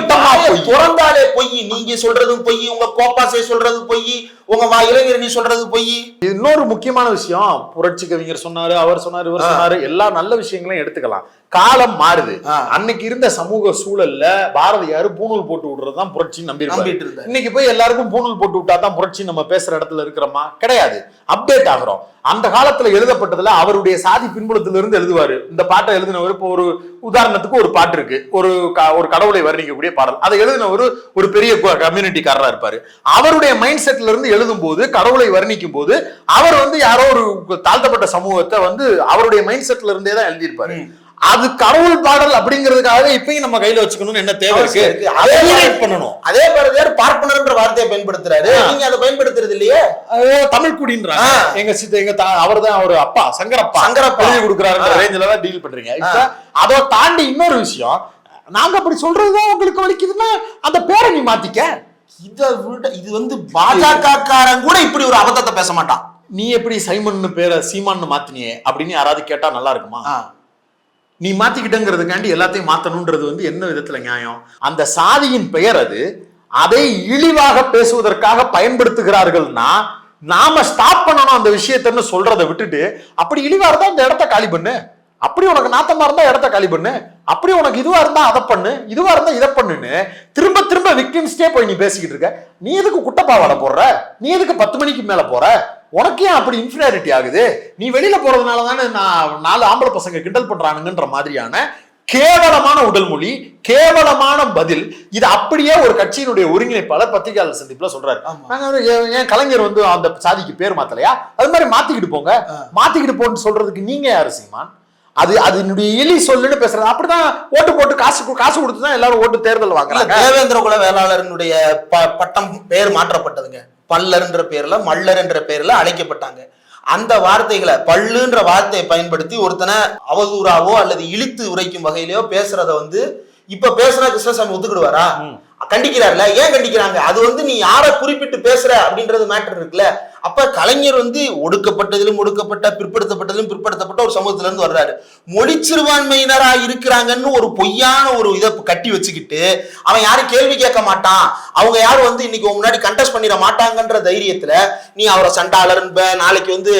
பிறந்தாலே பொய், நீங்க சொல்றதும் பொய், உங்க கோப்பாசை சொல்றது பொய், உங்க இளைஞரணி சொல்றது பொய். இன்னொரு முக்கியமான விஷயம், புரட்சி கவிஞர் சொன்னாரு, அவர் சொன்னாரு, இவர் சொன்னாரு, எல்லா நல்ல விஷயங்களையும் எடுத்துக்கலாம். காலம் மாறுது. அன்னைக்கு இருந்த சமூக சூழல்ல பாரதியாரு பூணூல் போட்டு விடுறதுதான் புரட்சின்னு நம்பிட்டு. இன்னைக்கு போய் எல்லாருக்கும் பூணூல் போட்டு விட்டா தான் புரட்சி நம்ம பேசுற இடத்துல இருக்கிறோமா? கிடையாது, அப்டேட் ஆகிறோம். அந்த காலத்துல எழுதப்பட்டதுல அவருடைய சாதி பின்புலத்துல இருந்து எழுதுவாரு. இந்த பாட்டை எழுதினவர், இப்போ ஒரு உதாரணத்துக்கு ஒரு பாட்டு இருக்கு, ஒரு கடவுளை வர்ணிக்கக்கூடிய பாடல், அதை எழுதினவர் ஒரு பெரிய கம்யூனிட்டிக்காரரா இருப்பாரு. அவருடைய மைண்ட் செட்ல இருந்து எழுதும் போது, கடவுளை வர்ணிக்கும் போது, அவர் வந்து யாரோ ஒரு தாழ்த்தப்பட்ட சமூகத்தை வந்து அவருடைய மைண்ட் செட்ல இருந்தே தான் எழுதியிருப்பாரு. அது கடவுள் பாடல் அப்படிங்கிறதுக்காக இப்பயும் நம்ம கையில வச்சுக்கணும்னு என்ன தேவை இருக்கு? பண்ணணும். அதே மாதிரி பார்ப்பனர்ன்ற வார்த்தையை பயன்படுத்துறாரு, நீங்க அதை பயன்படுத்துறது இல்லையே. தமிழ் குடின்றாங்க. எங்க அவர் தான் ஒரு அப்பா சங்கரப்பா எழுதி கொடுக்குறாரு ரேஞ்சில தான் டீல் பண்றீங்க. அதை தாண்டி இன்னொரு விஷயம், நாங்க அப்படி சொல்றதுதான் உங்களுக்கு வலிக்குதுன்னா அந்த பேரை நீ மாத்திக்க. இது வந்து பாஜக காரன் கூட இப்படி ஒரு அபத்தத்தை பேச மாட்டான். நீ எப்படி சைமன் பேரை சீமான்னு மாத்தினியே அப்படின்னு யாராவது கேட்டா நல்லா இருக்குமா? நீ மாத்திக்கிட்டங்கிறதுக்காண்டி எல்லாத்தையும் மாத்தணும்ன்றது வந்து என்ன விதத்துல நியாயம்? அந்த சாதியின் பெயர் அது, அதை இழிவாக பேசுவதற்காக பயன்படுத்துகிறார்கள்னா நாம ஸ்டாப் பண்ணணும் அந்த விஷயத்தன்னு சொல்றதை விட்டுட்டு, அப்படி இழிவா இருந்தா இந்த இடத்த காலி பண்ணு, அப்படி உனக்கு நாத்தமா இருந்தா இடத்த காலி பண்ணு, அப்படி உனக்கு இதுவா இருந்தா அதை பண்ணு, இதுவா இருந்தா இதை பண்ணுன்னு திரும்ப திரும்ப விக்டிம்ஸ்டே போய் நீ பேசிக்கிட்டு இருக்க. நீ எதுக்கு குட்டப்பாவாடை போடுற? நீ எதுக்கு 10 மணிக்கு மேல போற? உனக்கு ஏன் அப்படி இன்ஃபீரியாரிட்டி ஆகுது? நீ வெளியில போறதுனால தானே நான் 4 ஆம்பளை பசங்க கிண்டல் பண்றானுங்கன்ற மாதிரியான கேவலமான உடல் மொழி, கேவலமான பதில். இது அப்படியே ஒரு கட்சியினுடைய ஒருங்கிணைப்பாளர் பத்திரிகையாளர் சந்திப்புல சொல்றாரு, ஏன் கலைஞர் வந்து அந்த சாதிக்கு பேர் மாத்தலையா? அது மாதிரி மாத்திக்கிட்டு போங்க, மாத்திக்கிட்டு போன்னு சொல்றதுக்கு நீங்க யாரு சீமான்? அதனுடைய எலி சொல்லுன்னு பேசுறது. அப்படிதான் ஓட்டு போட்டு காசு கொடுத்துதான் எல்லாரும் ஓட்டு தேர்தல் வாங்குறாங்க. தேவேந்திர குல வேளாளரனுடைய பட்டம் பெயர் மாற்றப்பட்டதுங்க. பல்லர் என்ற பேர்ல மல்லர் என்ற பேர்ல அழைக்கப்பட்டாங்க. அந்த வார்த்தைகளை, பல்லுன்ற வார்த்தையை பயன்படுத்தி ஒருத்தனை அவதூறாவோ அல்லது இழித்து உரைக்கும் வகையிலயோ பேசுறத வந்து இப்ப பேசுனா கிருஷ்ணசாமி ஒத்துக்கிடுவாரா? கண்டிக்கிறார்ல. ஏன் கண்டிக்கிறாங்க? அது வந்து நீ யாரை குறிப்பிட்டு பேசுற அப்படின்றது மேட்டர் இருக்குல்ல. அப்ப கலைஞர் வந்து ஒடுக்கப்பட்டதிலும் ஒடுக்கப்பட்ட, பிற்படுத்தப்பட்டதிலும் பிற்படுத்தப்பட்ட ஒரு சமூகத்துல இருந்து வர்றாரு. மொழி சிறுபான்மையினரா இருக்கிறாங்கன்னு ஒரு பொய்யான ஒரு இதை கட்டி வச்சுக்கிட்டு அவன் யாரும் கேள்வி கேட்க மாட்டான், அவங்க யாரும் வந்து இன்னைக்கு முன்னாடி கண்டெஸ்ட் பண்ணிட மாட்டாங்கன்ற தைரியத்துல நீ அவரை சண்டாளர், நாளைக்கு வந்து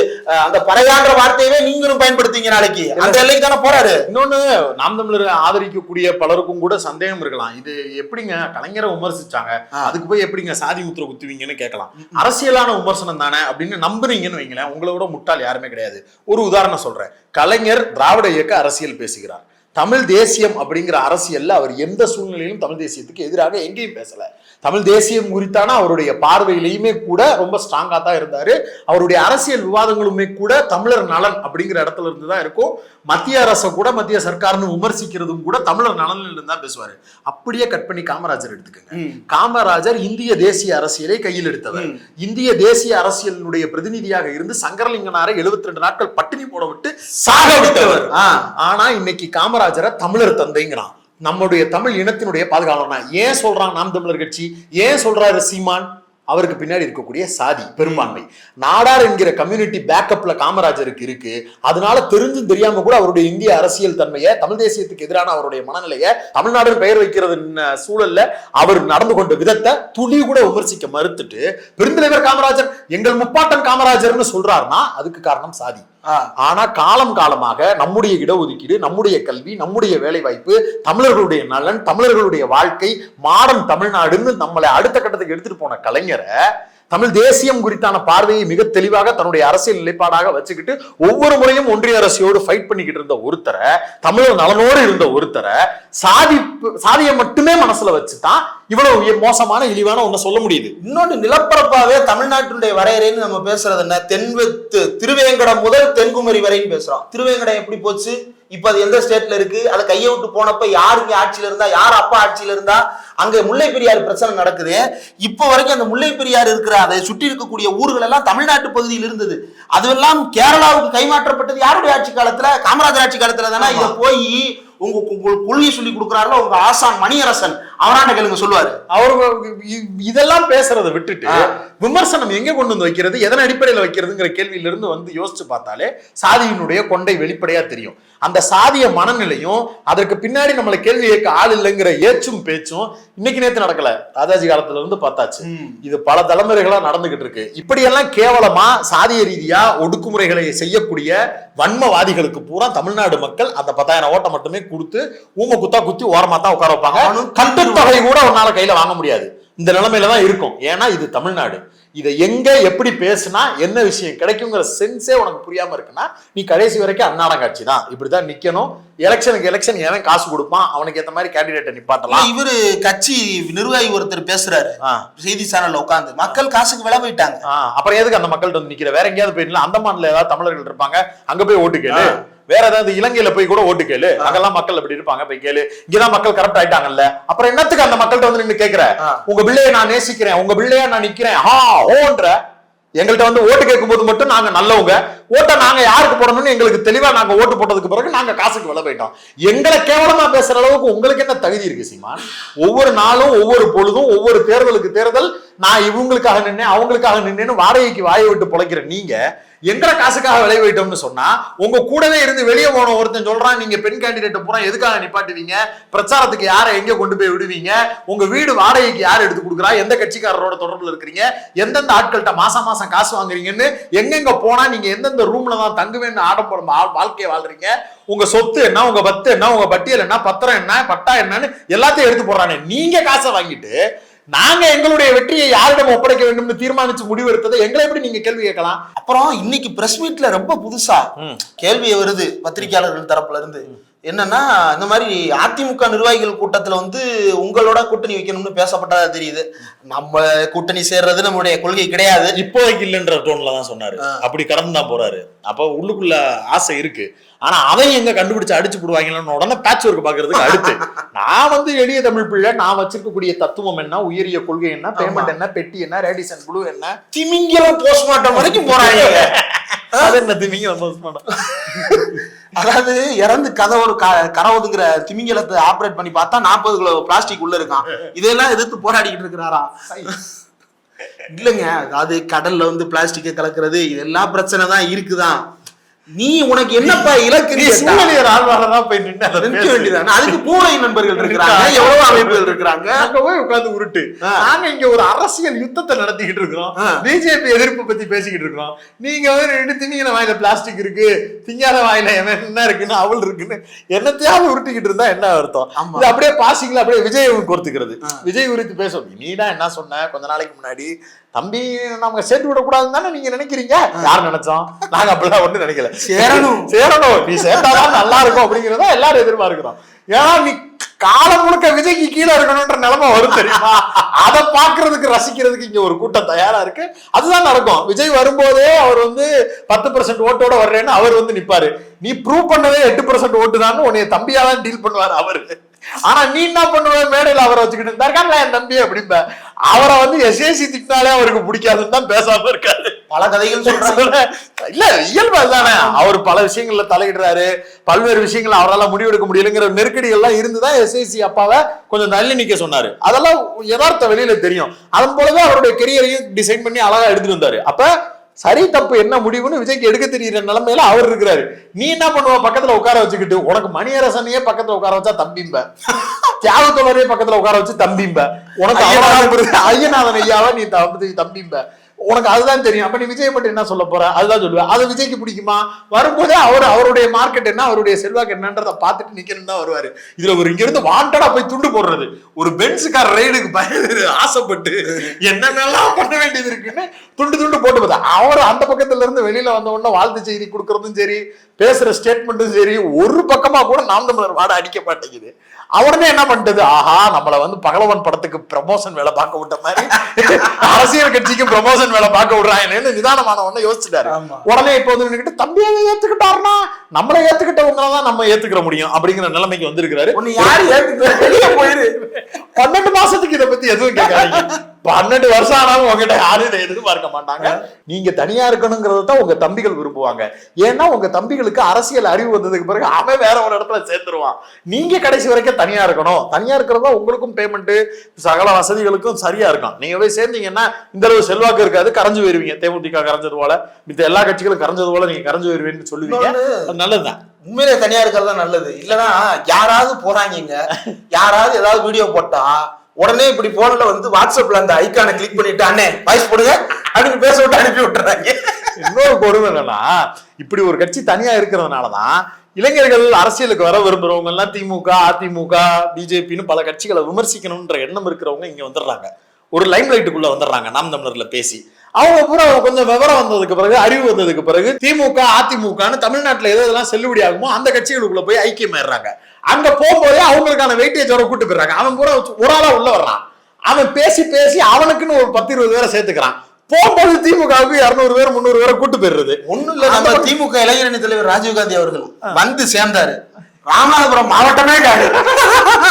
அந்த பறையான்ற வார்த்தையவே நீங்களும் பயன்படுத்திங்க, நாளைக்கு அந்த எல்லைக்கு தானே போறாரு. இன்னொன்னு, நாம் தமிழர் ஆதரிக்கக்கூடிய பலருக்கும் கூட சந்தேகம் இருக்கலாம், இது எப்படிங்க கலைஞரை விமர்சிச்சாங்க, அதுக்கு போய் எப்படிங்க சாதி முத்திரை குத்துவீங்கன்னு கேட்கலாம். அரசியலான விமர்சனம் தானே அப்படின்னு நம்புறீங்கன்னு வைங்களேன், உங்களோட முட்டாள் யாருமே கிடையாது. ஒரு உதாரணம் சொல்றேன். கலைஞர் திராவிட இயக்க அரசியல் பேசுகிறார். தமிழ் தேசியம் அப்படிங்கிற அரசியல்ல அவர் எந்த சூழ்நிலையிலும் தமிழ் தேசியத்துக்கு எதிராக எங்கேயும் பேசல. தமிழ் தேசியம் குறித்தான அவருடைய பார்வையிலையுமே கூட ரொம்ப ஸ்ட்ராங்கா தான் இருந்தாரு. அவருடைய அரசியல் விவாதங்களுமே கூட தமிழர் நலன் அப்படிங்கிற இடத்துல இருந்து தான் இருக்கும். மத்திய அரசை கூட, மத்திய சர்க்கார்னு விமர்சிக்கிறதும் கூட தமிழர் நலனில் இருந்து தான் பேசுவாரு. அப்படியே கட் பண்ணி காமராஜர் எடுத்துக்கோங்க. காமராஜர் இந்திய தேசிய அரசியலை கையில் எடுத்தவர். இந்திய தேசிய அரசியலினுடைய பிரதிநிதியாக இருந்து சங்கரலிங்கனாரை 72 நாட்கள் பட்டினி போட விட்டு சாக விட்டவர். ஆனா இன்னைக்கு காமராஜரை தமிழர் தந்தைங்கிறான். நம்முடைய தமிழ் இனத்தினுடைய பாதுகாவலனா ஏன் சொல்றான் நாம் தமிழர் கட்சி? ஏன் சொல்றாரு சீமான்? அவருக்கு பின்னாடி இருக்கக்கூடிய சாதி பெரும்பான்மை. நாடார் என்கிற கம்யூனிட்டி பேக்கப்ல காமராஜருக்கு இருக்கு. அதனால தெரிஞ்சும் தெரியாம கூட அவருடைய இந்திய அரசியல் தன்மையை, தமிழ் தேசியத்துக்கு எதிரான அவருடைய மனநிலையை, தமிழ்நாடு பெயர் வைக்கிறது சூழல்ல அவர் நடந்து கொண்ட விதத்தை துளி கூட விமர்சிக்க மறுத்துட்டு பெருந்தலைவர் காமராஜர் எங்கள் முப்பாட்டன் காமராஜர்னு சொல்றாருன்னா அதுக்கு காரணம் சாதி. ஆனா காலம் காலமாக நம்முடைய இடஒதுக்கீடு, நம்முடைய கல்வி, நம்முடைய வேலை வாய்ப்பு, தமிழர்களுடைய நலன், தமிழர்களுடைய வாழ்க்கை, மாடர்ன் தமிழ்நாடுன்னு நம்மளை அடுத்த கட்டத்துக்கு எடுத்துட்டு போன கலைஞரை தமிழ் தேசியம் குறித்தான பார்வையை மிக தெளிவாக தன்னுடைய அரசியல் நிலைப்பாடாக வச்சுக்கிட்டு ஒவ்வொரு முறையும் ஒன்றிய அரசியோடு ஃபைட் பண்ணிக்கிட்டு இருந்த ஒருத்தரை, தமிழர் நலனோடு இருந்த ஒருத்தரை சாதியை மட்டுமே மனசுல வச்சுதான் இவ்வளவு மோசமான இழிவான ஒண்ணு சொல்ல முடியுது. இன்னொன்று, நிலப்பரப்பாவே தமிழ்நாட்டினுடைய வரையறைன்னு நம்ம பேசுறது என்ன, திருவேங்கடம் முதல் தென்குமரி வரைன்னு பேசுறோம். திருவேங்கடம் எப்படி போச்சு, இப்ப அது எந்த ஸ்டேட்ல இருக்கு, அதை கையை விட்டு போனப்ப யாரு இங்க ஆட்சியில இருந்தா, யார் அப்பா ஆட்சியில இருந்தா, அங்க முல்லை பெரியாறு பிரச்சனை நடக்குது. இப்ப வரைக்கும் அந்த முல்லை பெரியாறு இருக்கிற அதை சுற்றி இருக்கக்கூடிய ஊர்கள் எல்லாம் தமிழ்நாட்டு பகுதியில் இருந்தது. அதுவெல்லாம் கேரளாவுக்கு கைமாற்றப்பட்டது யாருடைய ஆட்சி காலத்துல, காமராஜர் ஆட்சி காலத்துல தானே. இதை போய் உங்களுக்கு கொள்கை சொல்லி கொடுக்குறாருல உங்க ஆசான் மணியரசன், அவராண்ட கேளுங்க சொல்லுவாரு. அவரு இதெல்லாம் பேசுறதை விட்டுட்டு விமர்சனம் எங்க கொண்டு வந்து வைக்கிறது, எதன் அடிப்படையில் வைக்கிறதுங்கிற கேள்வியில இருந்து வந்து யோசிச்சு பார்த்தாலே சாதியினுடைய கொண்டை வெளிப்படையா தெரியும். அந்த சாதிய மனநிலையும் அதற்கு பின்னாடி நம்மளை கேள்வி கேட்க ஆள் இல்லைங்கிற ஏச்சும் பேச்சும் இன்னைக்கு நேத்து நடக்கல, ராஜாஜி காலத்துல இருந்து பார்த்தாச்சு. இது பல தலைமுறைகளா நடந்துகிட்டு இருக்கு. இப்படியெல்லாம் கேவலமா சாதிய ரீதியா ஒடுக்குமுறைகளை செய்யக்கூடிய வன்மவாதிகளுக்கு பூரா தமிழ்நாடு மக்கள் அந்த 10,000 ஓட்டை மட்டுமே கொடுத்து ஊம குத்தா குத்தி ஓரமா தான் உட்கார வைப்பாங்க. கட்டுத்தொகை கூட உன்னால கையில வாங்க முடியாது. இந்த நிலைமையில தான் இருக்கும். ஏன்னா இது தமிழ்நாடு. இதை எங்க எப்படி பேசுனா என்ன விஷயம் கிடைக்குங்கிற சென்ஸே உனக்கு புரியாம இருக்குன்னா நீ கடைசி வரைக்கும் அன்னாடம் காட்சி தான். இப்படிதான் நிக்கணும். எலெக்ஷனுக்கு எலெக்ஷன் எவன் காசு கொடுப்பான் அவனுக்கு ஏத்த மாதிரி கேண்டிடேட்டை நிப்பாட்டலாம். இவரு கட்சி நிர்வாகி ஒருத்தர் பேசுறாரு செய்தி சேனல்ல உட்காந்து, மக்கள் காசுக்கு விலை போயிட்டாங்க. அப்புறம் எதுக்கு அந்த மக்கள்கிட்ட வந்து நிக்கிற? வேற எங்கேயாவது போயிடலாம். அந்தமான்ல ஏதாவது தமிழர்கள் இருப்பாங்க, அங்க போய் ஓட்டு கேளு. வேற ஏதாவது இலங்கையில போய் கூட ஓட்டு கேளு. அங்கெல்லாம் மக்கள் அப்படி இருப்பாங்க, போய் கேளு. இங்கதான் மக்கள் கரெக்ட் ஆயிட்டாங்கல்ல, அப்புறம் என்னத்துக்கு அந்த மக்கள்கிட்ட வந்து நின்னு கேக்குற? உங்க பிள்ளைய நான் நேசிக்கிறேன், உங்க பிள்ளையா நான் நிக்கிறேன் ஓன்ற எங்கள்கிட்ட வந்து ஓட்டு கேட்கும் போது மட்டும் நாங்க நல்லவங்க, ஓட்டை நாங்க யாருக்கு போடணும்னு எங்களுக்கு தெளிவா நாங்க ஓட்டு போட்டதுக்கு பிறகு நாங்க காசுக்கு விலை போயிட்டோம். எங்களை கேவலமா பேசுற அளவுக்கு உங்களுக்கு என்ன தகுதி இருக்கு சீமான்? ஒவ்வொரு நாளும் ஒவ்வொரு பொழுதும் ஒவ்வொரு தேர்தலுக்கு தேர்தல் நான் இவங்களுக்காக நின்னேன் அவங்களுக்காக நின்னேன்னு வாடகைக்கு வாயை விட்டு பொழைக்கிற நீங்க எங்கட காசுக்காக விலை போயிட்டோம்னு சொன்னா உங்க கூடவே இருந்து வெளியே போன ஒருத்தன் சொல்றான் நீங்க பெண் கேண்டிடேட் பூரா எதுக்காக நிப்பாட்டுவீங்க, பிரச்சாரத்துக்கு யாரை எங்க கொண்டு போய் விடுவீங்க, உங்க வீடு வாடகைக்கு யார் எடுத்து கொடுக்குறா, எந்த கட்சிக்காரரோட தொடர்புல இருக்கிறீங்க, எந்தெந்த ஆட்கள்கிட்ட மாசம் மாசம் காசு வாங்குறீங்கன்னு, எங்கெங்க போனா நீங்க எந்தெந்த ரூம்ல தான் தங்குவேன்னு ஆடம்பரம் வாழ்க்கையை வாழ்றீங்க, உங்க சொத்து என்ன, உங்க பத்து என்ன, உங்க பட்டியல் என்ன, பத்திரம் என்ன, பட்டா என்னன்னு எல்லாத்தையும் எடுத்து போடுறானே. நீங்க காசை வாங்கிட்டு நாங்க எங்களுடைய வெற்றியை யாரிடம் ஒப்படைக்க வேண்டும் தீர்மானிச்சு முடிவு எடுத்ததை எங்களை எப்படி நீங்க கேள்வி கேட்கலாம்? அப்புறம் இன்னைக்கு பிரஸ் மீட்ல ரொம்ப புதுசா கேள்வி வருது பத்திரிகையாளர்கள் தரப்புல இருந்து. என்னன்னா, இந்த மாதிரி அதிமுக நிர்வாகிகள் கூட்டத்துல வந்து உங்களோட கூட்டணி வைக்கணும்னு பேசப்பட்டதா தெரியுது. நம்ம கூட்டணி சேர்றது நம்மளுடைய கொள்கை கிடையாது, இப்போதைக்கு இல்லைன்ற டோன்ல தான் சொன்னாரு. அப்படி கடந்து தான் போறாரு. அப்ப உள்ளுக்குள்ள ஆசை இருக்கு, ஆனா அதையும் எங்க கண்டுபிடிச்சு அடிச்சு போடுவாங்கன்னு உடனே பேட்ச் ஒர்க் பாக்குறதுக்கு அடுத்து நான் வந்து எளிய தமிழ் பிள்ளை, நான் வச்சிருக்கக்கூடிய தத்துவம் என்ன, உயரிய கொள்கை என்ன, பேமெண்ட் என்ன, பெட்டி என்ன, ரேடிசன் குழு என்ன, திமிங்கலம் போஸ்ட்மார்ட்டம் வரைக்கும் போறாங்க. அது என்ன திமிங்கலம் போஸ்ட்மார்ட்டம்? அதாவது இறந்து கதை ஒரு கரவுதுங்கிற திமிங்கலத்தை ஆப்ரேட் பண்ணி பார்த்தா 40 கிலோ பிளாஸ்டிக் உள்ள இருக்கான். இதெல்லாம் எதிர்த்து போராடிக்கிட்டு இருக்கிறாரா? இல்லைங்க, அதாவது கடல்ல வந்து பிளாஸ்டிக்கை கலக்கிறது இதெல்லாம் பிரச்சனை தான் இருக்குதான். நீ உனக்கு என்னப்பா இலக்கு? சூழலியர் ஆழ்வாரதான் போய் நின்று வேண்டியதானே. அதுக்கு பூனை நண்பர்கள் இருக்கிறாங்க, எவ்வளவு அமைப்புகள் இருக்கிறாங்க. அங்க போய் உட்கார்ந்து உருட்டு. நாங்க இங்க ஒரு அரசியல் யுத்தத்தை நடத்திக்கிட்டு இருக்கிறோம், பிஜேபி எதிர்ப்பு பத்தி பேசிக்கிட்டு இருக்கிறோம். நீங்க வந்து ரெண்டு திணிங்கிற வாயில பிளாஸ்டிக் இருக்கு, திங்காத வாயில என்ன இருக்குன்னு அவள் இருக்குன்னு என்னத்தையாவது உருட்டிக்கிட்டு இருந்தா என்ன அர்த்தம்? இது அப்படியே பாசிங்களா அப்படியே விஜய் கோர்த்துக்கிறது. விஜய் குறித்து பேசும். நீதான் என்ன சொன்ன கொஞ்ச நாளைக்கு முன்னாடி, தம்பி நம்ம சேர்த்து விடக்கூடாதுன்னு தானே நீங்க நினைக்கிறீங்க. யார் நினைச்சோம்? நாங்க அப்படிலாம் ஒண்ணு நினைக்கல. சேரணும், நீ சேர்த்தாதான் நல்லா இருக்கும் அப்படிங்கிறத எல்லாரும் எதிர்பார்க்கிறோம். ஏன்னா நீ காலம் முழுக்க விஜய்க்கு கீழே இருக்கணும்ன்ற நிலைமை வரும் தெரியுமா? அதை பாக்குறதுக்கு ரசிக்கிறதுக்கு இங்க ஒரு கூட்டம் தயாரா இருக்கு. அதுதான் நடக்கும். விஜய் வரும்போதே அவர் வந்து 10% ஓட்டோட வர்றேன்னு அவர் வந்து நிப்பாரு. நீ ப்ரூவ் பண்ணவே 8% ஓட்டு தான் உன்னைய தம்பியாதான் டீல் பண்ணுவாரு அவரு. ஆனா நீ என்ன பண்ணுவ, மேடையில் அவரை வச்சுக்கிட்டு இருந்தாருக்காங்களா என் தம்பி அப்படிம்ப. அவரை வந்து எஸ்ஏசி திட்டினாலே அவருக்கு பிடிக்காதுன்னு தான் பேசாம இருக்காரு. பல கதைகள் சொல்றாங்க. இல்ல இயல்பு தானே, அவர் பல விஷயங்கள்ல தலையிடுறாரு, பல்வேறு விஷயங்கள் அவரால் முடிவெடுக்க முடியலங்கிற நெருக்கடிகள் எல்லாம் இருந்துதான் எஸ்ஐசி அப்பாவை கொஞ்சம் தள்ளி நிக்க சொன்னாரு. அதெல்லாம் யதார்த்த வெளியில தெரியும். அதன் போலவே அவருடைய கெரியரையும் டிசைன் பண்ணி அழகா எடுத்துட்டு வந்தாரு. அப்ப சரி தப்பு என்ன முடிவுன்னு விஜய்க்கு எடுக்க தெரியுற நிலைமையில அவர் இருக்கிறாரு. நீ என்ன பண்ணுவ, பக்கத்துல உட்கார வச்சுக்கிட்டு உனக்கு மணியரசனையே பக்கத்துல உட்கார வச்சா தம்பிம்ப, தியாகத்தோழரையே பக்கத்துல உட்கார வச்சு தம்பிம்ப, உனக்கு ஐயநாதன் ஐயாவை நீ தம்பிம்ப, உனக்கு அதுதான் தெரியும். அப்ப நீ விஜய் மட்டும் என்ன சொல்ல போற, அதுதான் சொல்லுவேன். அது விஜய்க்கு பிடிக்குமா? வரும்போதே அவருடைய மார்க்கெட் என்ன, அவருடைய செல்வாக்கு என்னன்றதை பார்த்துட்டு நிக்கணும் தான் வருவாரு. இதுல ஒரு இங்க இருந்து வாண்டடா போய் துண்டு போடுறது, ஒரு பென்ஸுக்கார ரைடுக்கு பயந்து ஆசைப்பட்டு என்னென்னலாம் பண்ண வேண்டியது இருக்குன்னு துண்டு போட்டு பார்த்தா அவர் அந்த பக்கத்துல இருந்து வெளியில வந்த உடனே வாழ்த்து செய்தி கொடுக்கறதும் சரி, பேசுற ஸ்டேட்மெண்ட்டும் சரி, ஒரு பக்கமா கூட நாம் தமிழர் வாட அடிக்க மாட்டேங்குது. அவருமே என்ன பண்ணிட்டது, ஆஹா நம்மள வந்து பகலவன் படத்துக்கு ப்ரமோஷன் வேலை பார்க்க விட்ட மாதிரி அரசியல் கட்சிக்கு ப்ரமோஷன் வேலை பார்க்க விடுறாங்கன்னு நிதானமான உடனே யோசிச்சுட்டாரு. உடனே இப்ப வந்து தம்பியை ஏத்துக்கிட்டாருன்னா நம்மளை ஏத்துக்கிட்டவங்கதான் நம்ம ஏத்துக்கிற முடியும் அப்படிங்கிற நிலைமைக்கு வந்திருக்கிறாரு. வெளியே போயிரு, 12 மாசத்துக்கு இதை பத்தி எதுவும் கேட்காதீங்க. 12 வருஷம் ஆனாலும் உங்ககிட்ட யாரும் இதை எதிர்பார்க்க மாட்டாங்க. நீங்க தனியா இருக்கணுங்கிறத தான் உங்க தம்பிகள் விரும்புவாங்க. ஏன்னா உங்க தம்பிகளுக்கு அரசியல் அறிவு வந்ததுக்கு பிறகு அவன் வேற ஒரு இடத்துல சேர்ந்துருவான். நீங்க கடைசி வரைக்கும் தனியா இருக்கணும். தனியா இருக்கிறதா உங்களுக்கும் பேமெண்ட் சகல வசதிகளுக்கும் சரியா இருக்கும். நீங்க போய் சேர்ந்தீங்கன்னா இந்த அளவு செல்வாக்கு இருக்காது, கரைஞ்சு போயிருவீங்க. தேமுதிக கரைஞ்சது போல, மித்த எல்லா கட்சிகளும் கரைஞ்சது போல நீங்க கரைஞ்சு போயிருவீங்கன்னு சொல்லுவீங்க. நல்லதுதான், உண்மையிலே தனியா இருக்கிறது நல்லது. இல்லன்னா யாராவது போறாங்க, யாராவது ஏதாவது வீடியோ போட்டா உடனே இப்படி போன்ல வந்து வாட்ஸ்அப்ல அந்த ஐக்கானை கிளிக் பண்ணிட்டு அண்ணே வாய்ஸ் போடுங்க அப்படின்னு பேச விட்டு அனுப்பி விட்டுறாங்க. இன்னொரு கொடுமை என்னன்னா, இப்படி ஒரு கட்சி தனியா இருக்கிறதுனாலதான் இளைஞர்கள் அரசியலுக்கு வர விரும்புறவங்க எல்லாம் திமுக, அதிமுக, பிஜேபின்னு பல கட்சிகளை விமர்சிக்கணும்ன்ற எண்ணம் இருக்கிறவங்க இங்க வந்துடுறாங்க, ஒரு லைம் லைட்டுக்குள்ள வந்துடுறாங்க. நாம் தமிழர்ல பேசி அவங்க பூரா கொஞ்சம் விவரம் வந்ததுக்கு பிறகு, அறிவு வந்ததுக்கு பிறகு திமுக, அதிமுகன்னு தமிழ்நாட்டுல எதெல்லாம் செல்லுபடி ஆகுமோ அந்த கட்சிகளுக்குள்ள போய் ஐக்கியமாயிடுறாங்க. அங்க போகும்போதே அவங்களுக்கான வெயிட்டேஜ் வர கூட்டு போயிடுறாங்க. அவன் பூரா ஒரு ஆளா உள்ள வர்றான். அவன் பேசி அவனுக்குன்னு ஒரு 10-20 பேரை சேர்த்துக்கிறான். போகும்போது திமுகவுக்கு 200 பேர் 300 பேரை கூட்டு போயிடுறது. ஒண்ணும் இல்ல, நம்ம திமுக இளைஞரணி தலைவர் ராஜீவ்காந்தி அவர்கள் வந்து சேர்ந்தாரு. ராமநாதபுரம் மாவட்டமே காடு,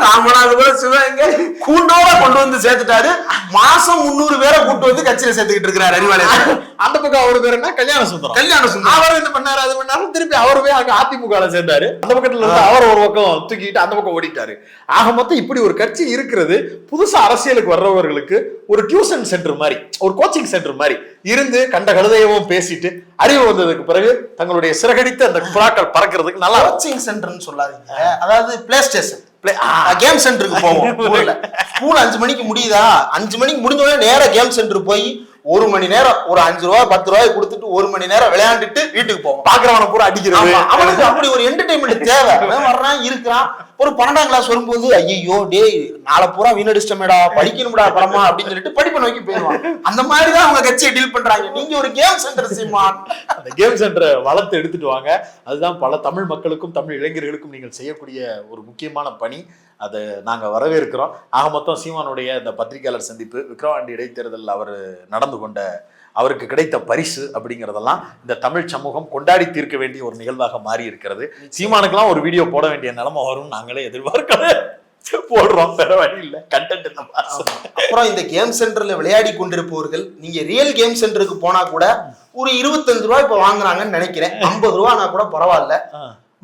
ராமநாதபுரம் சிவகங்கை கூண்டோட கொண்டு வந்து சேர்த்துட்டாரு. மாசம் 300 பேரை கூட்டு வந்து கட்சியில சேர்த்துக்கிட்டு இருக்கிறாரு அறிவாலயம். அந்த பக்கம் அவரு பேர் என்ன, கல்யாண சுந்தரம். அவர் என்ன பண்ணாரு, அது பண்ணாரு, திருப்பி அவரு போய் அங்க அதிமுக சேர்ந்தாரு. அந்த பக்கத்துல இருந்து அவர் ஒரு பக்கம் தூக்கிட்டு அந்த பக்கம் ஓடிட்டாரு. ஆக மொத்தம் இப்படி ஒரு கட்சி இருக்கிறது புதுசா அரசியலுக்கு வர்றவர்களுக்கு ஒரு டியூஷன் சென்டர் மாதிரி, ஒரு கோச்சிங் சென்டர் மாதிரி இருந்து கண்ட கழுதையவும் பேசிட்டு அறிவு வந்ததுக்கு பிறகு தங்களுடைய சிறகடித்து அந்த புறாக்கள் பறக்கிறதுக்கு நல்லா கோச்சிங் சென்டர்னு சொல்லாதீங்க. அதாவது பிளே ஸ்டேஷன், கேம் சென்டருக்கு போவோம். ஸ்கூல் 5 மணிக்கு முடியுதா, 5 மணிக்கு முடிஞ்ச உடனே நேரா கேம் சென்டர் போய் 1 மணி நேரம் ஒரு 5 ரூபாய் 10 ரூபாய் கொடுத்துட்டு 1 மணி நேரம் விளையாண்டுட்டு வீட்டுக்கு போவோம். பாக்குறவனை பூரா அடிக்கிறது. அவனுக்கு அப்படி ஒரு என்டர்டைன்மெண்ட் தேவை. வர்றான் இருக்கிறான். ஒரு 12ஆம் கிளாஸ் வரும்போது ஐயோ டேய் நாளை பூரா வீணடிச்சிட்டமேடா, படிக்கணும்டா படமா அப்படின்னு சொல்லிட்டு படிப்பை நோக்கி போயிடுவான். அந்த மாதிரிதான் அவங்க கட்சியை டீல் பண்றாங்க. நீங்க ஒரு கேம் சென்டர் சீமான், அந்த கேம் சென்டரை வளர்த்து எடுத்துட்டு வாங்க. அதுதான் பல தமிழ் மக்களுக்கும் தமிழ் இளைஞர்களுக்கும் நீங்கள் செய்யக்கூடிய ஒரு முக்கியமான பணி. அதை நாங்கள் வரவேற்கிறோம். ஆக மொத்தம் சீமானுடைய இந்த பத்திரிகையாளர் சந்திப்பு, விக்கிரவாண்டி இடைத்தேர்தல் அவர் நடந்து கொண்ட அவருக்கு கிடைத்த பரிசு அப்படிங்கிறதெல்லாம் இந்த தமிழ் சமூகம் கொண்டாடி தீர்க்க வேண்டிய ஒரு நிகழ்வாக மாறி இருக்கிறது. சீமானுக்கெல்லாம் ஒரு வீடியோ போட வேண்டிய நிலைமை வரும் நாங்களே எதிர்பார்க்கல, போடுறோம், வேற வழி இல்லை. கண்டென்ட் இந்த மாசம். அப்புறம் இந்த கேம் சென்டர்ல விளையாடி கொண்டிருப்பவர்கள் நீங்க ரியல் கேம் சென்டருக்கு போனா கூட ஒரு 25 ரூபாய் இப்ப வாங்குறாங்கன்னு நினைக்கிறேன். 50 ரூபாய்னா கூட பரவாயில்ல.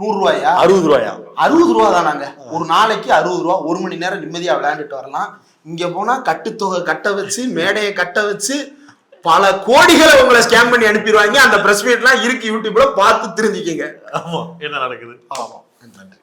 100 ரூபாயா 60 ரூபாயா 60 ரூபா தானாங்க. ஒரு நாளைக்கு 60 ரூபா, 1 மணி நேரம் நிம்மதியா விளையாண்டுட்டு வரலாம். இங்க போனா கட்டுத்தொகை கட்ட வச்சு, மேடையை கட்ட வச்சு பல கோடிகளை உங்களை ஸ்கேன் பண்ணி அனுப்பிடுவாங்க. அந்த பிரஸ் மீட்லாம் இருக்கு, யூடியூப்ல பார்த்து தெரிஞ்சுக்கீங்க. ஆமா என்ன நடக்குது. ஆமா, நன்றி.